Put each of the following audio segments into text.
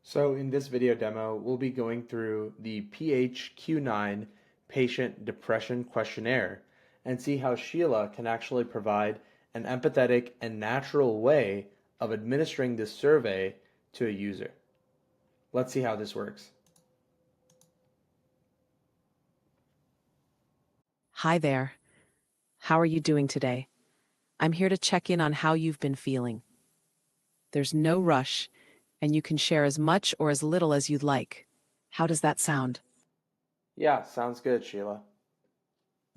So in this video demo, we'll be going through the PHQ9 Patient Depression Questionnaire and see how Sheela can actually provide an empathetic and natural way of administering this survey to a user. Let's see how this works. Hi there. How are you doing today? I'm here to check in on how you've been feeling. There's no rush, and you can share as much or as little as you'd like. How does that sound? Yeah, sounds good, Sheela.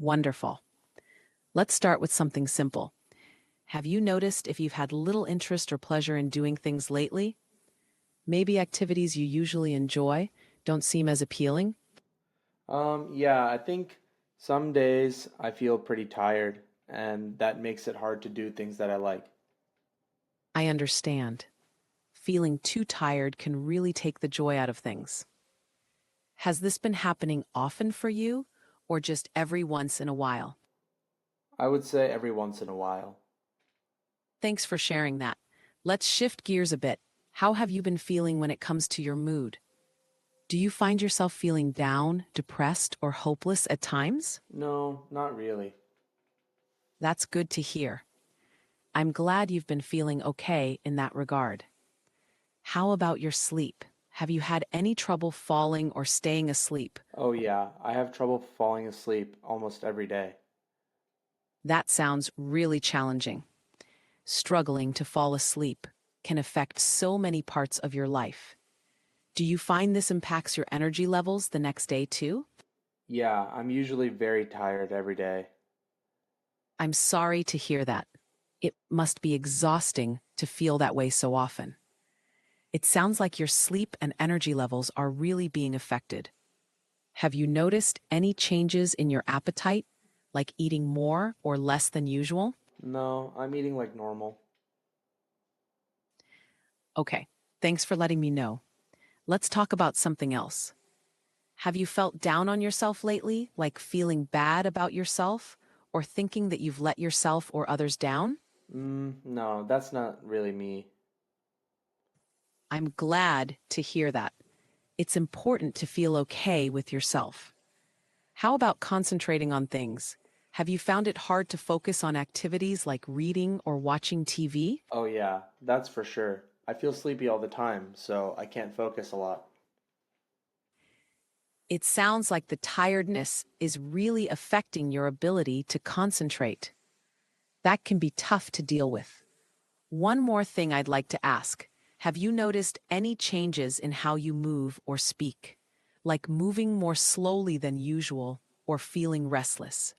Wonderful. Let's start with something simple. Have you noticed if you've had little interest or pleasure in doing things lately? Maybe activities you usually enjoy don't seem as appealing? Yeah, I think some days I feel pretty tired, and that makes it hard to do things that I like. I understand. Feeling too tired can really take the joy out of things. Has this been happening often for you, or just every once in a while? I would say every once in a while. Thanks for sharing that. Let's shift gears a bit. How have you been feeling when it comes to your mood? Do you find yourself feeling down, depressed, or hopeless at times? No, not really. That's good to hear. I'm glad you've been feeling okay in that regard. How about your sleep? Have you had any trouble falling or staying asleep? Oh yeah, I have trouble falling asleep almost every day. That sounds really challenging. Struggling to fall asleep can affect so many parts of your life. Do you find this impacts your energy levels the next day too? Yeah, I'm usually very tired every day. I'm sorry to hear that. It must be exhausting to feel that way so often. It sounds like your sleep and energy levels are really being affected. Have you noticed any changes in your appetite, like eating more or less than usual? No, I'm eating like normal. Okay, thanks for letting me know. Let's talk about something else. Have you felt down on yourself lately, like feeling bad about yourself, or thinking that you've let yourself or others down? No, that's not really me. I'm glad to hear that. It's important to feel okay with yourself. How about concentrating on things? Have you found it hard to focus on activities like reading or watching TV? Oh yeah, that's for sure. I feel sleepy all the time, so I can't focus a lot. It sounds like the tiredness is really affecting your ability to concentrate. That can be tough to deal with. One more thing I'd like to ask. Have you noticed any changes in how you move or speak? Like moving more slowly than usual or feeling restless?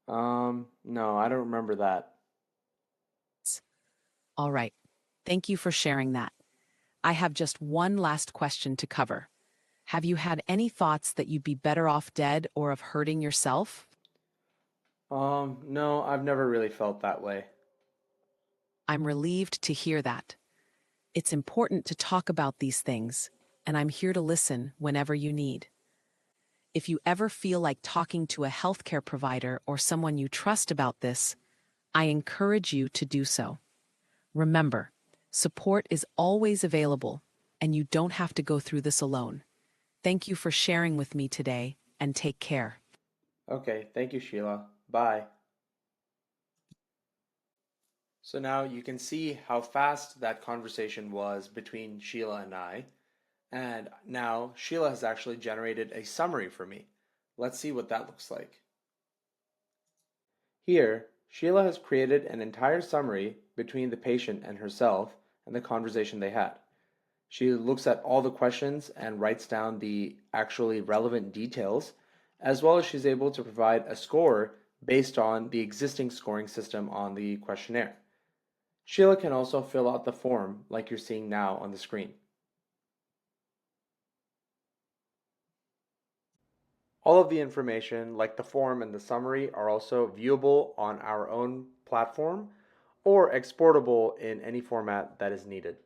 No, I don't remember that. All right. Thank you for sharing that. I have just one last question to cover. Have you had any thoughts that you'd be better off dead or of hurting yourself? No, I've never really felt that way. I'm relieved to hear that. It's important to talk about these things, and I'm here to listen whenever you need. If you ever feel like talking to a healthcare provider or someone you trust about this, I encourage you to do so. Remember, support is always available, and you don't have to go through this alone. Thank you for sharing with me today, and take care. Okay, thank you, Sheila. Bye. So now you can see how fast that conversation was between Sheila and I. And now Sheila has actually generated a summary for me. Let's see what that looks like. Here, Sheila has created an entire summary between the patient and herself and the conversation they had. She looks at all the questions and writes down the actually relevant details, as well as she's able to provide a score based on the existing scoring system on the questionnaire. Sheila can also fill out the form like you're seeing now on the screen. All of the information, like the form and the summary, are also viewable on our own platform or exportable in any format that is needed.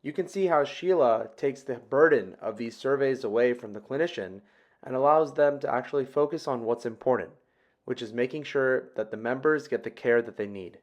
You can see how Sheila takes the burden of these surveys away from the clinician and allows them to actually focus on what's important, which is making sure that the members get the care that they need.